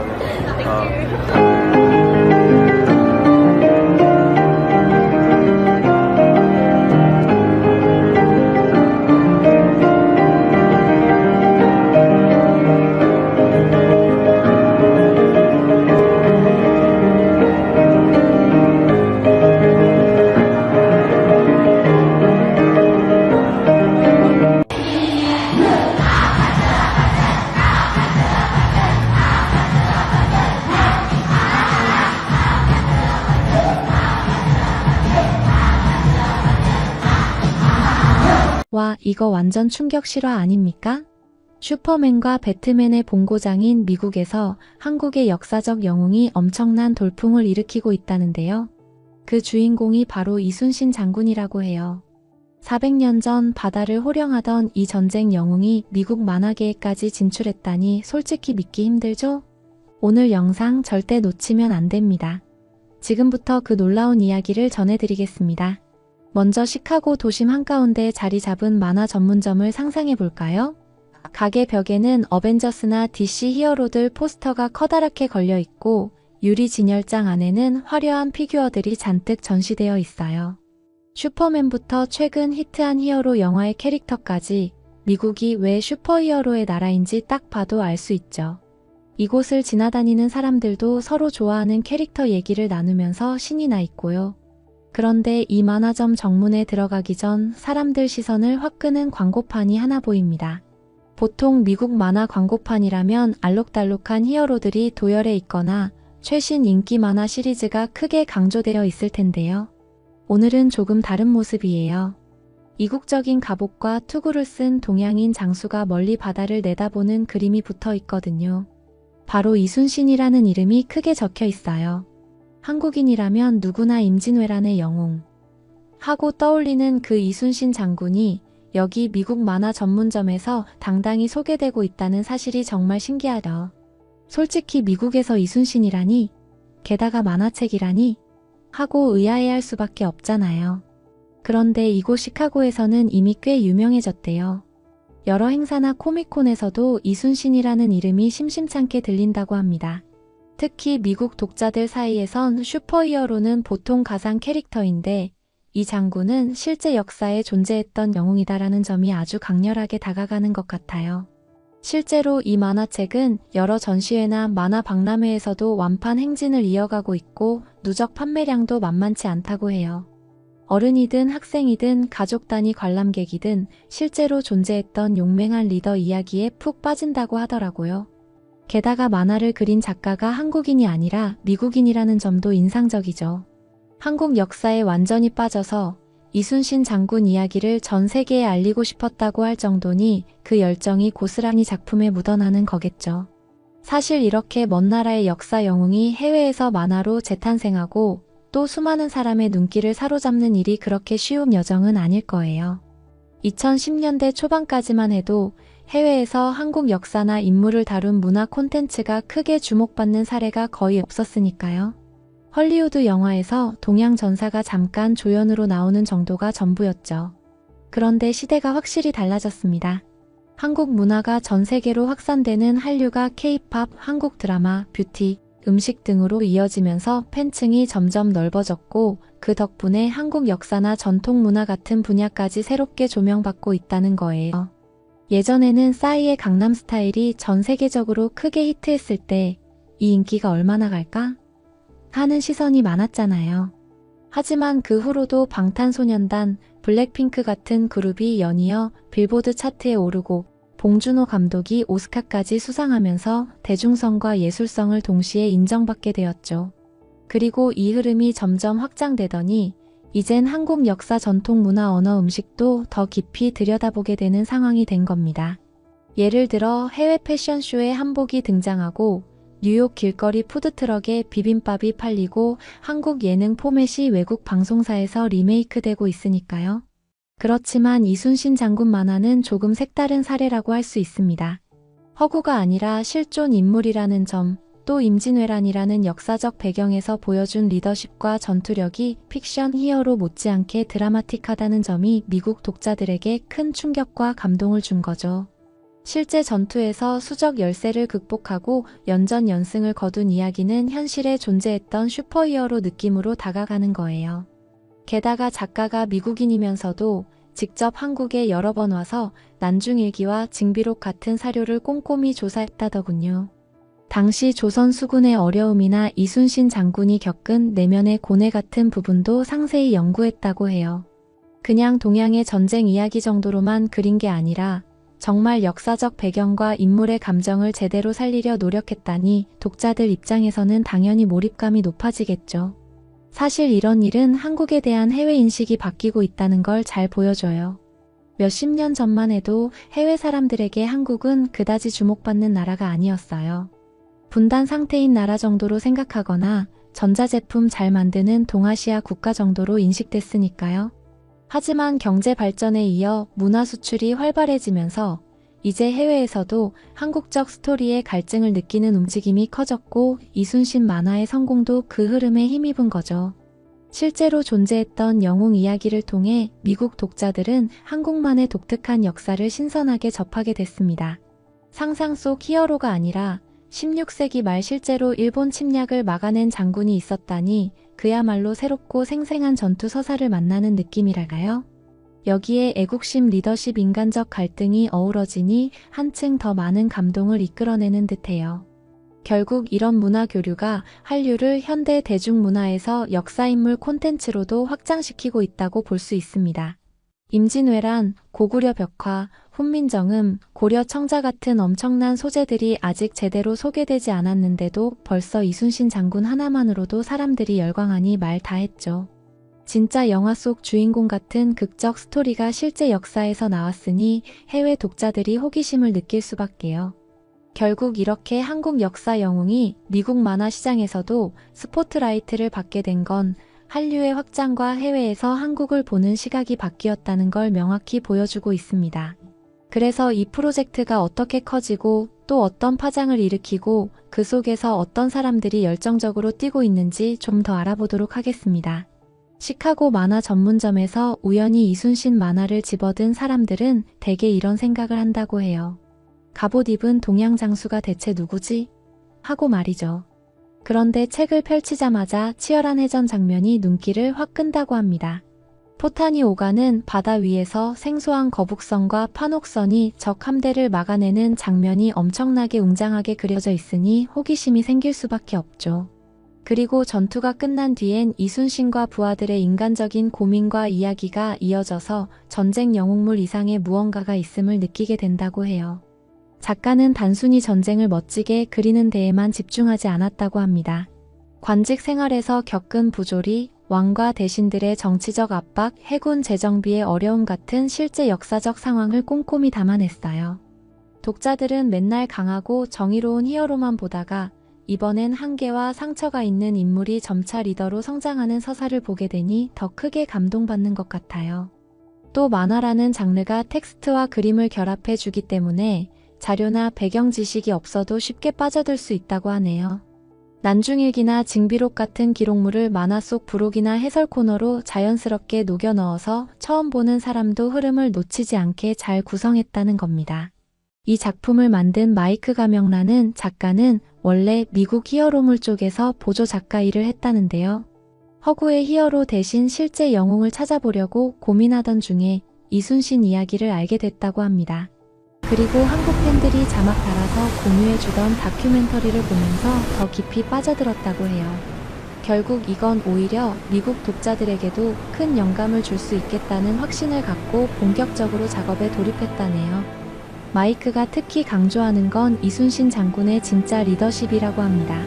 Thank you. 와, 이거 완전 충격 실화 아닙니까? 슈퍼맨과 배트맨의 본고장인 미국에서 한국의 역사적 영웅이 엄청난 돌풍을 일으키고 있다는데요. 그 주인공이 바로 이순신 장군이라고 해요. 400년 전 바다를 호령하던 이 전쟁 영웅이 미국 만화계에까지 진출했다니 솔직히 믿기 힘들죠? 오늘 영상 절대 놓치면 안 됩니다. 지금부터 그 놀라운 이야기를 전해드리겠습니다. 먼저 시카고 도심 한가운데 자리 잡은 만화 전문점을 상상해 볼까요? 가게 벽에는 어벤져스나 DC 히어로들 포스터가 커다랗게 걸려 있고 유리 진열장 안에는 화려한 피규어들이 잔뜩 전시되어 있어요. 슈퍼맨부터 최근 히트한 히어로 영화의 캐릭터까지 미국이 왜 슈퍼히어로의 나라인지 딱 봐도 알 수 있죠. 이곳을 지나다니는 사람들도 서로 좋아하는 캐릭터 얘기를 나누면서 신이 나 있고요. 그런데 이 만화점 정문에 들어가기 전 사람들 시선을 확 끄는 광고판이 하나 보입니다. 보통 미국 만화 광고판이라면 알록달록한 히어로들이 도열해 있거나 최신 인기 만화 시리즈가 크게 강조되어 있을 텐데요. 오늘은 조금 다른 모습이에요. 이국적인 갑옷과 투구를 쓴 동양인 장수가 멀리 바다를 내다보는 그림이 붙어 있거든요. 바로 이순신이라는 이름이 크게 적혀 있어요. 한국인이라면 누구나 임진왜란의 영웅 하고 떠올리는 그 이순신 장군이 여기 미국 만화 전문점에서 당당히 소개되고 있다는 사실이 정말 신기하죠. 솔직히 미국에서 이순신이라니, 게다가 만화책이라니 하고 의아해할 수밖에 없잖아요. 그런데 이곳 시카고에서는 이미 꽤 유명해졌대요. 여러 행사나 코미콘에서도 이순신이라는 이름이 심심찮게 들린다고 합니다. 특히 미국 독자들 사이에선 슈퍼히어로는 보통 가상 캐릭터인데 이 장군은 실제 역사에 존재했던 영웅이다라는 점이 아주 강렬하게 다가가는 것 같아요. 실제로 이 만화책은 여러 전시회나 만화 박람회에서도 완판 행진을 이어가고 있고 누적 판매량도 만만치 않다고 해요. 어른이든 학생이든 가족 단위 관람객이든 실제로 존재했던 용맹한 리더 이야기에 푹 빠진다고 하더라고요. 게다가 만화를 그린 작가가 한국인이 아니라 미국인이라는 점도 인상적이죠. 한국 역사에 완전히 빠져서 이순신 장군 이야기를 전 세계에 알리고 싶었다고 할 정도니 그 열정이 고스란히 작품에 묻어나는 거겠죠. 사실 이렇게 먼 나라의 역사 영웅이 해외에서 만화로 재탄생하고 또 수많은 사람의 눈길을 사로잡는 일이 그렇게 쉬운 여정은 아닐 거예요. 2010년대 초반까지만 해도 해외에서 한국 역사나 인물을 다룬 문화 콘텐츠가 크게 주목받는 사례가 거의 없었으니까요. 헐리우드 영화에서 동양 전사가 잠깐 조연으로 나오는 정도가 전부였죠. 그런데 시대가 확실히 달라졌습니다. 한국 문화가 전 세계로 확산되는 한류가 K-팝, 한국 드라마, 뷰티, 음식 등으로 이어지면서 팬층이 점점 넓어졌고 그 덕분에 한국 역사나 전통 문화 같은 분야까지 새롭게 조명받고 있다는 거예요. 예전에는 싸이의 강남 스타일이 전 세계적으로 크게 히트했을 때 이 인기가 얼마나 갈까? 하는 시선이 많았잖아요. 하지만 그 후로도 방탄소년단, 블랙핑크 같은 그룹이 연이어 빌보드 차트에 오르고 봉준호 감독이 오스카까지 수상하면서 대중성과 예술성을 동시에 인정받게 되었죠. 그리고 이 흐름이 점점 확장되더니 이젠 한국 역사 전통 문화 언어 음식도 더 깊이 들여다보게 되는 상황이 된 겁니다. 예를 들어 해외 패션쇼에 한복이 등장하고 뉴욕 길거리 푸드트럭에 비빔밥이 팔리고 한국 예능 포맷이 외국 방송사에서 리메이크되고 있으니까요. 그렇지만 이순신 장군 만화는 조금 색다른 사례라고 할 수 있습니다. 허구가 아니라 실존 인물이라는 점, 또 임진왜란이라는 역사적 배경에서 보여준 리더십과 전투력이 픽션 히어로 못지않게 드라마틱하다는 점이 미국 독자들에게 큰 충격과 감동을 준 거죠. 실제 전투에서 수적 열세를 극복하고 연전연승을 거둔 이야기는 현실에 존재했던 슈퍼히어로 느낌으로 다가가는 거예요. 게다가 작가가 미국인이면서도 직접 한국에 여러 번 와서 난중일기와 징비록 같은 사료를 꼼꼼히 조사했다더군요. 당시 조선 수군의 어려움이나 이순신 장군이 겪은 내면의 고뇌 같은 부분도 상세히 연구했다고 해요. 그냥 동양의 전쟁 이야기 정도로만 그린 게 아니라 정말 역사적 배경과 인물의 감정을 제대로 살리려 노력했다니 독자들 입장에서는 당연히 몰입감이 높아지겠죠. 사실 이런 일은 한국에 대한 해외 인식이 바뀌고 있다는 걸 잘 보여줘요. 몇십 년 전만 해도 해외 사람들에게 한국은 그다지 주목받는 나라가 아니었어요. 분단 상태인 나라 정도로 생각하거나 전자제품 잘 만드는 동아시아 국가 정도로 인식됐으니까요. 하지만 경제 발전에 이어 문화 수출이 활발해지면서 이제 해외에서도 한국적 스토리에 갈증을 느끼는 움직임이 커졌고 이순신 만화의 성공도 그 흐름에 힘입은 거죠. 실제로 존재했던 영웅 이야기를 통해 미국 독자들은 한국만의 독특한 역사를 신선하게 접하게 됐습니다. 상상 속 히어로가 아니라 16세기 말 실제로 일본 침략을 막아낸 장군이 있었다니 그야말로 새롭고 생생한 전투 서사를 만나는 느낌이랄까요? 여기에 애국심, 리더십, 인간적 갈등이 어우러지니 한층 더 많은 감동을 이끌어내는 듯해요. 결국 이런 문화 교류가 한류를 현대 대중문화에서 역사인물 콘텐츠로도 확장시키고 있다고 볼 수 있습니다. 임진왜란, 고구려 벽화, 훈민정음, 고려 청자 같은 엄청난 소재들이 아직 제대로 소개되지 않았는데도 벌써 이순신 장군 하나만으로도 사람들이 열광하니 말 다했죠. 진짜 영화 속 주인공 같은 극적 스토리가 실제 역사에서 나왔으니 해외 독자들이 호기심을 느낄 수밖에요. 결국 이렇게 한국 역사 영웅이 미국 만화 시장에서도 스포트라이트를 받게 된 건 한류의 확장과 해외에서 한국을 보는 시각이 바뀌었다는 걸 명확히 보여주고 있습니다. 그래서 이 프로젝트가 어떻게 커지고 또 어떤 파장을 일으키고 그 속에서 어떤 사람들이 열정적으로 뛰고 있는지 좀 더 알아보도록 하겠습니다. 시카고 만화 전문점에서 우연히 이순신 만화를 집어든 사람들은 대개 이런 생각을 한다고 해요. 갑옷 입은 동양 장수가 대체 누구지? 하고 말이죠. 그런데 책을 펼치자마자 치열한 해전 장면이 눈길을 확 끈다고 합니다. 포탄이 오가는 바다 위에서 생소한 거북선과 판옥선이 적 함대를 막아내는 장면이 엄청나게 웅장하게 그려져 있으니 호기심이 생길 수밖에 없죠. 그리고 전투가 끝난 뒤엔 이순신과 부하들의 인간적인 고민과 이야기가 이어져서 전쟁 영웅물 이상의 무언가가 있음을 느끼게 된다고 해요. 작가는 단순히 전쟁을 멋지게 그리는 데에만 집중하지 않았다고 합니다. 관직 생활에서 겪은 부조리, 왕과 대신들의 정치적 압박, 해군 재정비의 어려움 같은 실제 역사적 상황을 꼼꼼히 담아냈어요. 독자들은 맨날 강하고 정의로운 히어로만 보다가 이번엔 한계와 상처가 있는 인물이 점차 리더로 성장하는 서사를 보게 되니 더 크게 감동받는 것 같아요. 또 만화라는 장르가 텍스트와 그림을 결합해 주기 때문에 자료나 배경 지식이 없어도 쉽게 빠져들 수 있다고 하네요. 난중일기나 징비록 같은 기록물을 만화 속 부록이나 해설 코너로 자연스럽게 녹여 넣어서 처음 보는 사람도 흐름을 놓치지 않게 잘 구성했다는 겁니다. 이 작품을 만든 마이크 가명라는 작가는 원래 미국 히어로물 쪽에서 보조 작가 일을 했다는데요. 허구의 히어로 대신 실제 영웅을 찾아보려고 고민하던 중에 이순신 이야기를 알게 됐다고 합니다. 그리고 한국 팬들이 자막 달아서 공유해주던 다큐멘터리를 보면서 더 깊이 빠져들었다고 해요. 결국 이건 오히려 미국 독자들에게도 큰 영감을 줄 수 있겠다는 확신을 갖고 본격적으로 작업에 돌입했다네요. 마이크가 특히 강조하는 건 이순신 장군의 진짜 리더십이라고 합니다.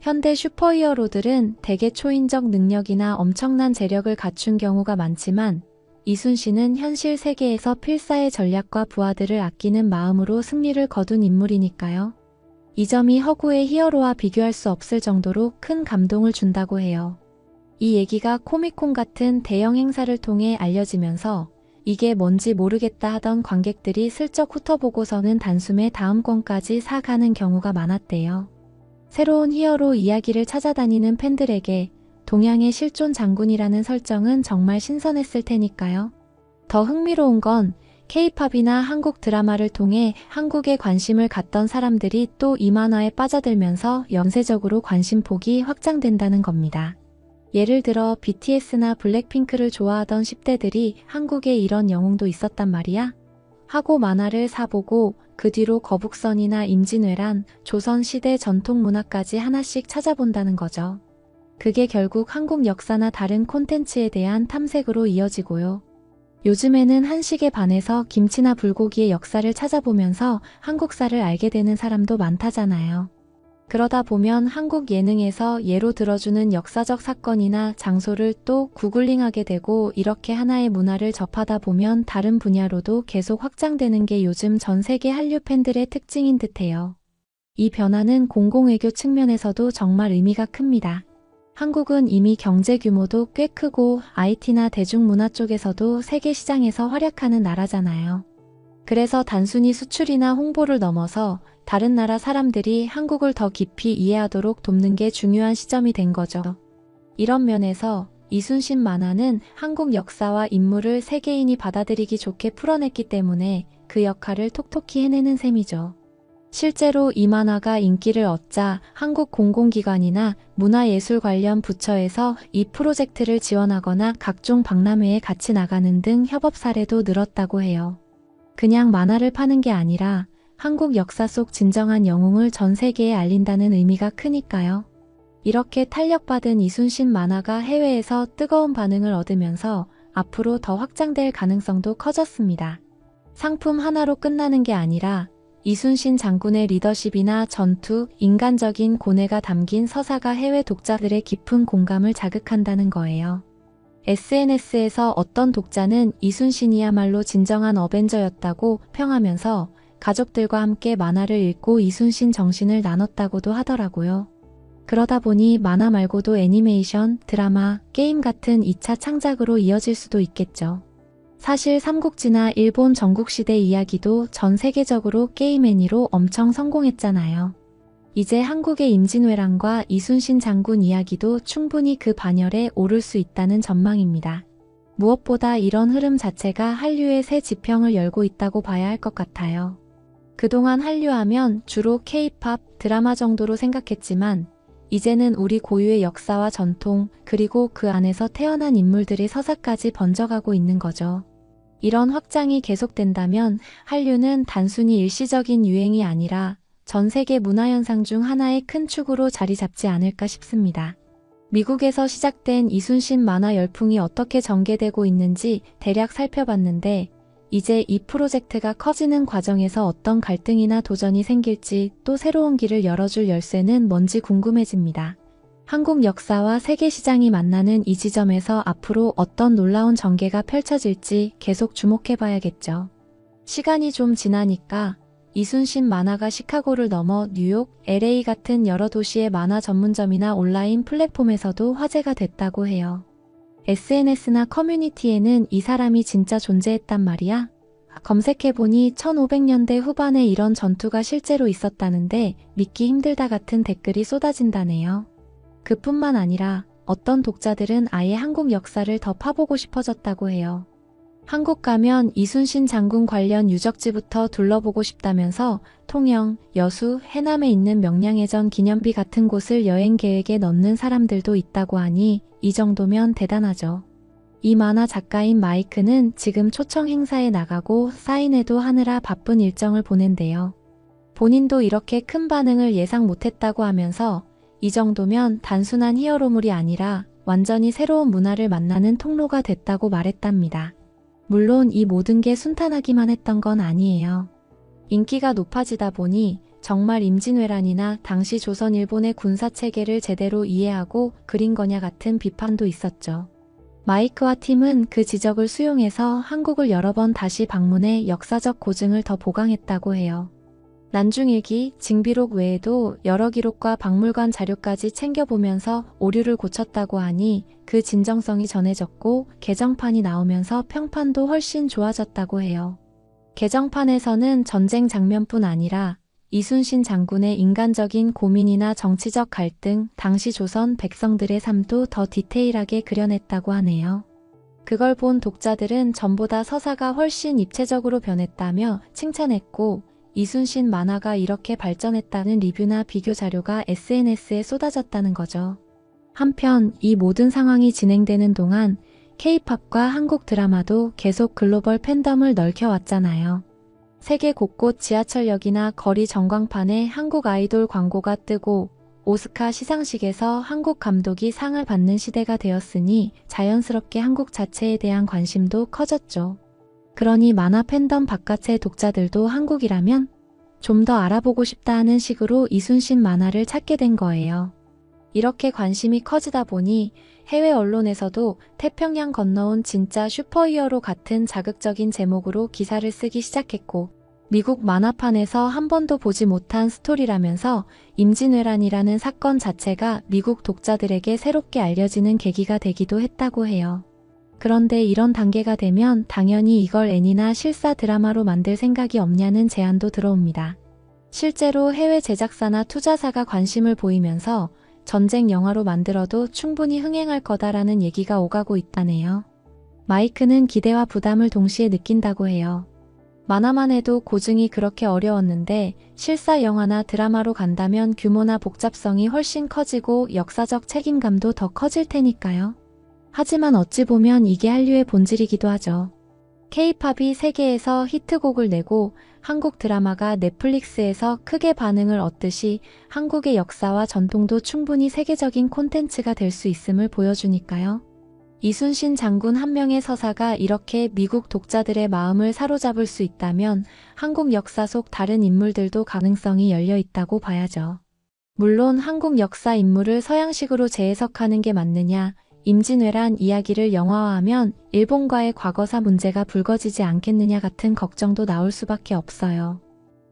현대 슈퍼히어로들은 대개 초인적 능력이나 엄청난 재력을 갖춘 경우가 많지만 이순신은 현실 세계에서 필사의 전략과 부하들을 아끼는 마음으로 승리를 거둔 인물이니까요. 이 점이 허구의 히어로와 비교할 수 없을 정도로 큰 감동을 준다고 해요. 이 얘기가 코미콘 같은 대형 행사를 통해 알려지면서 이게 뭔지 모르겠다 하던 관객들이 슬쩍 훑어보고서는 단숨에 다음 권까지 사가는 경우가 많았대요. 새로운 히어로 이야기를 찾아다니는 팬들에게 동양의 실존 장군이라는 설정은 정말 신선했을 테니까요. 더 흥미로운 건 K-팝이나 한국 드라마를 통해 한국에 관심을 갖던 사람들이 또 이 만화에 빠져들면서 연쇄적으로 관심폭이 확장된다는 겁니다. 예를 들어 BTS나 블랙핑크를 좋아하던 10대들이 한국에 이런 영웅도 있었단 말이야? 하고 만화를 사보고 그 뒤로 거북선이나 임진왜란, 조선시대 전통문화까지 하나씩 찾아본다는 거죠. 그게 결국 한국 역사나 다른 콘텐츠에 대한 탐색으로 이어지고요. 요즘에는 한식에 반해서 김치나 불고기의 역사를 찾아보면서 한국사를 알게 되는 사람도 많다잖아요. 그러다 보면 한국 예능에서 예로 들어주는 역사적 사건이나 장소를 또 구글링하게 되고 이렇게 하나의 문화를 접하다 보면 다른 분야로도 계속 확장되는 게 요즘 전 세계 한류 팬들의 특징인 듯해요. 이 변화는 공공외교 측면에서도 정말 의미가 큽니다. 한국은 이미 경제 규모도 꽤 크고 IT나 대중문화 쪽에서도 세계 시장에서 활약하는 나라잖아요. 그래서 단순히 수출이나 홍보를 넘어서 다른 나라 사람들이 한국을 더 깊이 이해하도록 돕는 게 중요한 시점이 된 거죠. 이런 면에서 이순신 만화는 한국 역사와 인물을 세계인이 받아들이기 좋게 풀어냈기 때문에 그 역할을 톡톡히 해내는 셈이죠. 실제로 이 만화가 인기를 얻자 한국 공공기관이나 문화예술 관련 부처에서 이 프로젝트를 지원하거나 각종 박람회에 같이 나가는 등 협업 사례도 늘었다고 해요. 그냥 만화를 파는 게 아니라 한국 역사 속 진정한 영웅을 전 세계에 알린다는 의미가 크니까요. 이렇게 탄력받은 이순신 만화가 해외에서 뜨거운 반응을 얻으면서 앞으로 더 확장될 가능성도 커졌습니다. 상품 하나로 끝나는 게 아니라 이순신 장군의 리더십이나 전투, 인간적인 고뇌가 담긴 서사가 해외 독자들의 깊은 공감을 자극한다는 거예요. SNS에서 어떤 독자는 이순신이야말로 진정한 어벤져였다고 평하면서 가족들과 함께 만화를 읽고 이순신 정신을 나눴다고도 하더라고요. 그러다 보니 만화 말고도 애니메이션, 드라마, 게임 같은 2차 창작으로 이어질 수도 있겠죠. 사실 삼국지나 일본 전국시대 이야기도 전 세계적으로 게임 애니로 엄청 성공했잖아요. 이제 한국의 임진왜란과 이순신 장군 이야기도 충분히 그 반열에 오를 수 있다는 전망입니다. 무엇보다 이런 흐름 자체가 한류의 새 지평을 열고 있다고 봐야 할 것 같아요. 그동안 한류하면 주로 K-팝, 드라마 정도로 생각했지만 이제는 우리 고유의 역사와 전통, 그리고 그 안에서 태어난 인물들의 서사까지 번져가고 있는 거죠. 이런 확장이 계속된다면 한류는 단순히 일시적인 유행이 아니라 전 세계 문화현상 중 하나의 큰 축으로 자리 잡지 않을까 싶습니다. 미국에서 시작된 이순신 만화 열풍이 어떻게 전개되고 있는지 대략 살펴봤는데 이제 이 프로젝트가 커지는 과정에서 어떤 갈등이나 도전이 생길지 또 새로운 길을 열어줄 열쇠는 뭔지 궁금해집니다. 한국 역사와 세계 시장이 만나는 이 지점에서 앞으로 어떤 놀라운 전개가 펼쳐질지 계속 주목해봐야겠죠. 시간이 좀 지나니까 이순신 만화가 시카고를 넘어 뉴욕, LA 같은 여러 도시의 만화 전문점이나 온라인 플랫폼에서도 화제가 됐다고 해요. SNS나 커뮤니티에는 이 사람이 진짜 존재했단 말이야? 검색해보니 1500년대 후반에 이런 전투가 실제로 있었다는데 믿기 힘들다 같은 댓글이 쏟아진다네요. 그뿐만 아니라 어떤 독자들은 아예 한국 역사를 더 파보고 싶어졌다고 해요. 한국 가면 이순신 장군 관련 유적지부터 둘러보고 싶다면서 통영, 여수, 해남에 있는 명량해전 기념비 같은 곳을 여행 계획에 넣는 사람들도 있다고 하니 이 정도면 대단하죠. 이 만화 작가인 마이크는 지금 초청 행사에 나가고 사인회도 하느라 바쁜 일정을 보낸대요. 본인도 이렇게 큰 반응을 예상 못했다고 하면서 이 정도면 단순한 히어로물이 아니라 완전히 새로운 문화를 만나는 통로가 됐다고 말했답니다. 물론 이 모든 게 순탄하기만 했던 건 아니에요. 인기가 높아지다 보니 정말 임진왜란이나 당시 조선 일본의 군사체계를 제대로 이해하고 그린 거냐 같은 비판도 있었죠. 마이크와 팀은 그 지적을 수용해서 한국을 여러 번 다시 방문해 역사적 고증을 더 보강했다고 해요. 난중일기, 징비록 외에도 여러 기록과 박물관 자료까지 챙겨보면서 오류를 고쳤다고 하니 그 진정성이 전해졌고 개정판이 나오면서 평판도 훨씬 좋아졌다고 해요. 개정판에서는 전쟁 장면뿐 아니라 이순신 장군의 인간적인 고민이나 정치적 갈등, 당시 조선 백성들의 삶도 더 디테일하게 그려냈다고 하네요. 그걸 본 독자들은 전보다 서사가 훨씬 입체적으로 변했다며 칭찬했고 이순신 만화가 이렇게 발전했다는 리뷰나 비교 자료가 SNS에 쏟아졌다는 거죠. 한편 이 모든 상황이 진행되는 동안 K-팝과 한국 드라마도 계속 글로벌 팬덤을 넓혀왔잖아요. 세계 곳곳 지하철역이나 거리 전광판에 한국 아이돌 광고가 뜨고 오스카 시상식에서 한국 감독이 상을 받는 시대가 되었으니 자연스럽게 한국 자체에 대한 관심도 커졌죠. 그러니 만화 팬덤 바깥의 독자들도 한국이라면 좀 더 알아보고 싶다 하는 식으로 이순신 만화를 찾게 된 거예요. 이렇게 관심이 커지다 보니 해외 언론에서도 태평양 건너온 진짜 슈퍼히어로 같은 자극적인 제목으로 기사를 쓰기 시작했고 미국 만화판에서 한 번도 보지 못한 스토리라면서 임진왜란이라는 사건 자체가 미국 독자들에게 새롭게 알려지는 계기가 되기도 했다고 해요. 그런데 이런 단계가 되면 당연히 이걸 애니나 실사 드라마로 만들 생각이 없냐는 제안도 들어옵니다. 실제로 해외 제작사나 투자사가 관심을 보이면서 전쟁 영화로 만들어도 충분히 흥행할 거다라는 얘기가 오가고 있다네요. 마이크는 기대와 부담을 동시에 느낀다고 해요. 만화만 해도 고증이 그렇게 어려웠는데 실사 영화나 드라마로 간다면 규모나 복잡성이 훨씬 커지고 역사적 책임감도 더 커질 테니까요. 하지만 어찌 보면 이게 한류의 본질이기도 하죠. K-팝이 세계에서 히트곡을 내고 한국 드라마가 넷플릭스에서 크게 반응을 얻듯이 한국의 역사와 전통도 충분히 세계적인 콘텐츠가 될 수 있음을 보여주니까요. 이순신 장군 한 명의 서사가 이렇게 미국 독자들의 마음을 사로잡을 수 있다면 한국 역사 속 다른 인물들도 가능성이 열려 있다고 봐야죠. 물론 한국 역사 인물을 서양식으로 재해석하는 게 맞느냐, 임진왜란 이야기를 영화화하면 일본과의 과거사 문제가 불거지지 않겠느냐 같은 걱정도 나올 수밖에 없어요.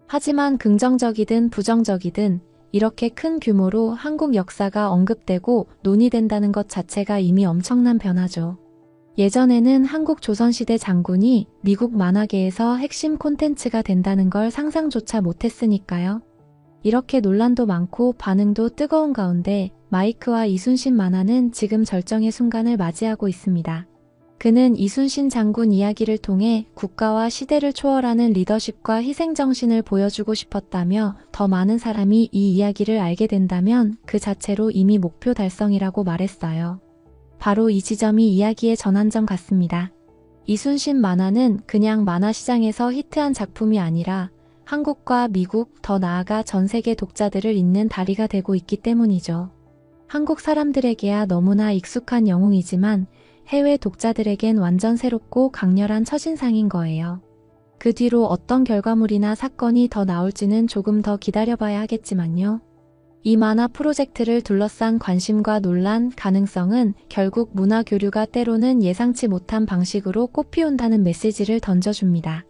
하지만 긍정적이든 부정적이든 이렇게 큰 규모로 한국 역사가 언급되고 논의된다는 것 자체가 이미 엄청난 변화죠. 예전에는 한국 조선시대 장군이 미국 만화계에서 핵심 콘텐츠가 된다는 걸 상상조차 못했으니까요. 이렇게 논란도 많고 반응도 뜨거운 가운데 마이크와 이순신 만화는 지금 절정의 순간을 맞이하고 있습니다. 그는 이순신 장군 이야기를 통해 국가와 시대를 초월하는 리더십과 희생정신을 보여주고 싶었다며 더 많은 사람이 이 이야기를 알게 된다면 그 자체로 이미 목표 달성이라고 말했어요. 바로 이 지점이 이야기의 전환점 같습니다. 이순신 만화는 그냥 만화 시장에서 히트한 작품이 아니라 한국과 미국, 더 나아가 전 세계 독자들을 잇는 다리가 되고 있기 때문이죠. 한국 사람들에게야 너무나 익숙한 영웅이지만 해외 독자들에겐 완전 새롭고 강렬한 첫인상인 거예요. 그 뒤로 어떤 결과물이나 사건이 더 나올지는 조금 더 기다려봐야 하겠지만요. 이 만화 프로젝트를 둘러싼 관심과 논란, 가능성은 결국 문화 교류가 때로는 예상치 못한 방식으로 꽃피운다는 메시지를 던져줍니다.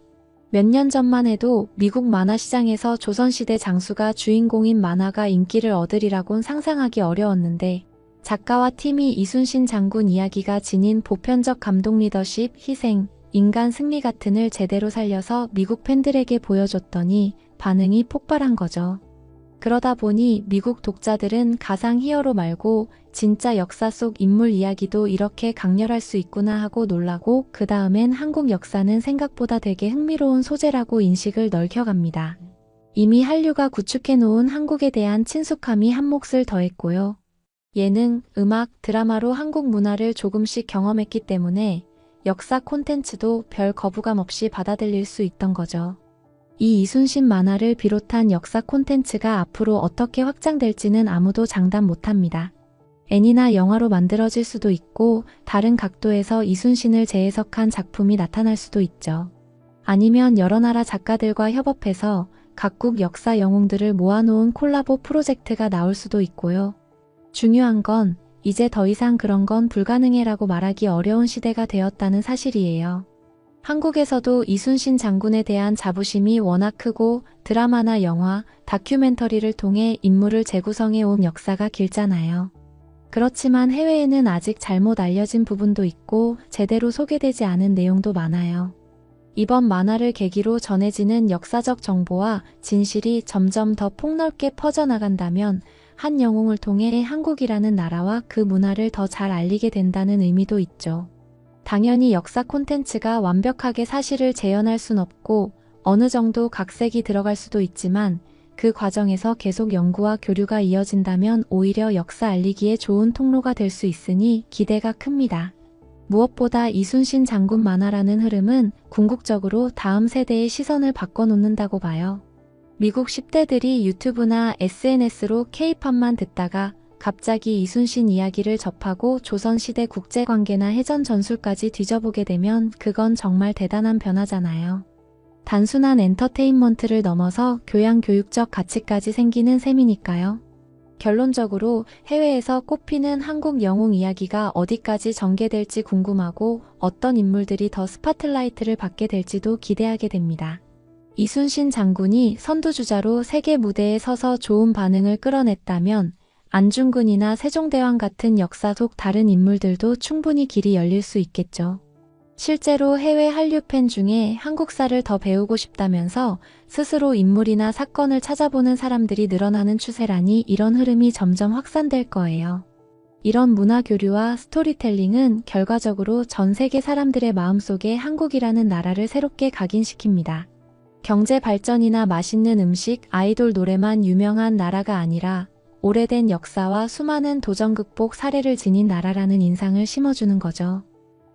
몇 년 전만 해도 미국 만화 시장에서 조선시대 장수가 주인공인 만화가 인기를 얻으리라곤 상상하기 어려웠는데 작가와 팀이 이순신 장군 이야기가 지닌 보편적 감동 리더십, 희생, 인간 승리 같은 을 제대로 살려서 미국 팬들에게 보여줬더니 반응이 폭발한 거죠. 그러다 보니 미국 독자들은 가상 히어로 말고 진짜 역사 속 인물 이야기도 이렇게 강렬할 수 있구나 하고 놀라고 그 다음엔 한국 역사는 생각보다 되게 흥미로운 소재라고 인식을 넓혀갑니다. 이미 한류가 구축해놓은 한국에 대한 친숙함이 한 몫을 더했고요. 예능, 음악, 드라마로 한국 문화를 조금씩 경험했기 때문에 역사 콘텐츠도 별 거부감 없이 받아들일 수 있던 거죠. 이 이순신 만화를 비롯한 역사 콘텐츠가 앞으로 어떻게 확장될지는 아무도 장담 못합니다. 애니나 영화로 만들어질 수도 있고 다른 각도에서 이순신을 재해석한 작품이 나타날 수도 있죠. 아니면 여러 나라 작가들과 협업해서 각국 역사 영웅들을 모아놓은 콜라보 프로젝트가 나올 수도 있고요. 중요한 건 이제 더 이상 그런 건 불가능해라고 말하기 어려운 시대가 되었다는 사실이에요. 한국에서도 이순신 장군에 대한 자부심이 워낙 크고 드라마나 영화, 다큐멘터리를 통해 인물을 재구성해 온 역사가 길잖아요. 그렇지만 해외에는 아직 잘못 알려진 부분도 있고 제대로 소개되지 않은 내용도 많아요. 이번 만화를 계기로 전해지는 역사적 정보와 진실이 점점 더 폭넓게 퍼져나간다면 한 영웅을 통해 한국이라는 나라와 그 문화를 더 잘 알리게 된다는 의미도 있죠. 당연히 역사 콘텐츠가 완벽하게 사실을 재현할 순 없고 어느 정도 각색이 들어갈 수도 있지만 그 과정에서 계속 연구와 교류가 이어진다면 오히려 역사 알리기에 좋은 통로가 될 수 있으니 기대가 큽니다. 무엇보다 이순신 장군 만화라는 흐름은 궁극적으로 다음 세대의 시선을 바꿔놓는다고 봐요. 미국 10대들이 유튜브나 SNS로 K-팝만 듣다가 갑자기 이순신 이야기를 접하고 조선시대 국제관계나 해전 전술까지 뒤져보게 되면 그건 정말 대단한 변화잖아요. 단순한 엔터테인먼트를 넘어서 교양교육적 가치까지 생기는 셈이니까요. 결론적으로 해외에서 꼽히는 한국 영웅 이야기가 어디까지 전개될지 궁금하고 어떤 인물들이 더 스파트라이트를 받게 될지도 기대하게 됩니다. 이순신 장군이 선두주자로 세계 무대에 서서 좋은 반응을 끌어냈다면 안중근이나 세종대왕 같은 역사 속 다른 인물들도 충분히 길이 열릴 수 있겠죠. 실제로 해외 한류 팬 중에 한국사를 더 배우고 싶다면서 스스로 인물이나 사건을 찾아보는 사람들이 늘어나는 추세라니 이런 흐름이 점점 확산될 거예요. 이런 문화 교류와 스토리텔링은 결과적으로 전 세계 사람들의 마음속에 한국이라는 나라를 새롭게 각인시킵니다. 경제 발전이나 맛있는 음식, 아이돌 노래만 유명한 나라가 아니라 오래된 역사와 수많은 도전 극복 사례를 지닌 나라라는 인상을 심어주는 거죠.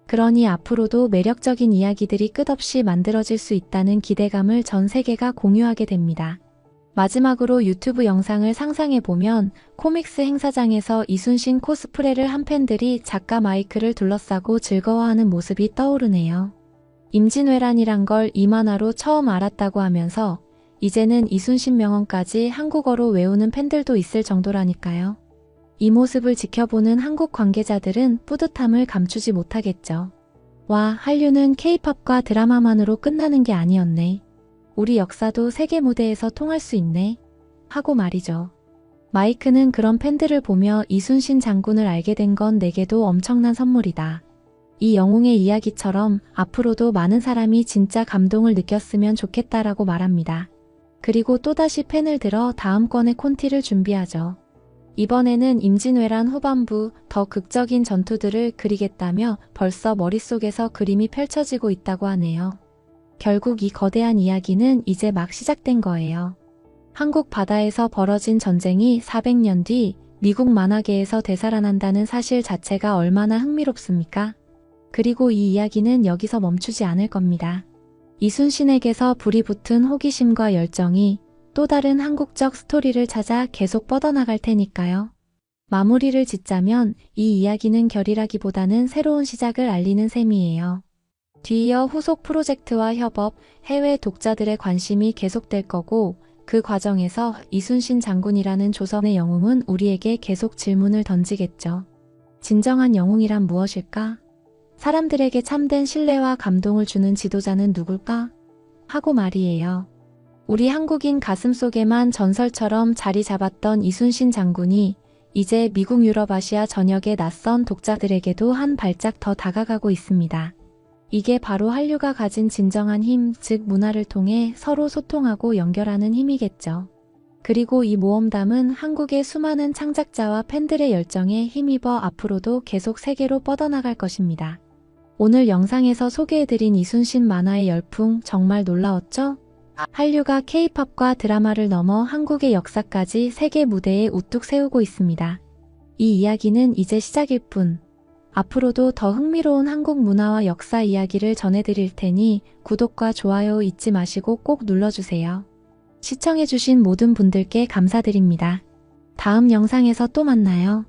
그러니 앞으로도 매력적인 이야기들이 끝없이 만들어질 수 있다는 기대감을 전 세계가 공유하게 됩니다. 마지막으로 유튜브 영상을 상상해보면 코믹스 행사장에서 이순신 코스프레를 한 팬들이 작가 마이크를 둘러싸고 즐거워하는 모습이 떠오르네요. 임진왜란이란 걸 이 만화로 처음 알았다고 하면서 이제는 이순신 명언까지 한국어로 외우는 팬들도 있을 정도라니까요. 이 모습을 지켜보는 한국 관계자들은 뿌듯함을 감추지 못하겠죠. 와, 한류는 K-팝과 드라마만으로 끝나는 게 아니었네. 우리 역사도 세계 무대에서 통할 수 있네. 하고 말이죠. 마이크는 그런 팬들을 보며 이순신 장군을 알게 된 건 내게도 엄청난 선물이다. 이 영웅의 이야기처럼 앞으로도 많은 사람이 진짜 감동을 느꼈으면 좋겠다라고 말합니다. 그리고 또다시 펜을 들어 다음 건의 콘티를 준비하죠. 이번에는 임진왜란 후반부 더 극적인 전투들을 그리겠다며 벌써 머릿속에서 그림이 펼쳐지고 있다고 하네요. 결국 이 거대한 이야기는 이제 막 시작된 거예요. 한국 바다에서 벌어진 전쟁이 400년 뒤 미국 만화계에서 되살아난다는 사실 자체가 얼마나 흥미롭습니까? 그리고 이 이야기는 여기서 멈추지 않을 겁니다. 이순신에게서 불이 붙은 호기심과 열정이 또 다른 한국적 스토리를 찾아 계속 뻗어나갈 테니까요. 마무리를 짓자면 이 이야기는 결이라기보다는 새로운 시작을 알리는 셈이에요. 뒤이어 후속 프로젝트와 협업, 해외 독자들의 관심이 계속될 거고 그 과정에서 이순신 장군이라는 조선의 영웅은 우리에게 계속 질문을 던지겠죠. 진정한 영웅이란 무엇일까? 사람들에게 참된 신뢰와 감동을 주는 지도자는 누굴까? 하고 말이에요. 우리 한국인 가슴속에만 전설처럼 자리 잡았던 이순신 장군이 이제 미국 유럽 아시아 전역의 낯선 독자들에게도 한 발짝 더 다가가고 있습니다. 이게 바로 한류가 가진 진정한 힘, 즉 문화를 통해 서로 소통하고 연결하는 힘이겠죠. 그리고 이 모험담은 한국의 수많은 창작자와 팬들의 열정에 힘입어 앞으로도 계속 세계로 뻗어나갈 것입니다. 오늘 영상에서 소개해드린 이순신 만화의 열풍 정말 놀라웠죠? 한류가 K-팝과 드라마를 넘어 한국의 역사까지 세계 무대에 우뚝 세우고 있습니다. 이 이야기는 이제 시작일 뿐. 앞으로도 더 흥미로운 한국 문화와 역사 이야기를 전해드릴 테니 구독과 좋아요 잊지 마시고 꼭 눌러주세요. 시청해주신 모든 분들께 감사드립니다. 다음 영상에서 또 만나요.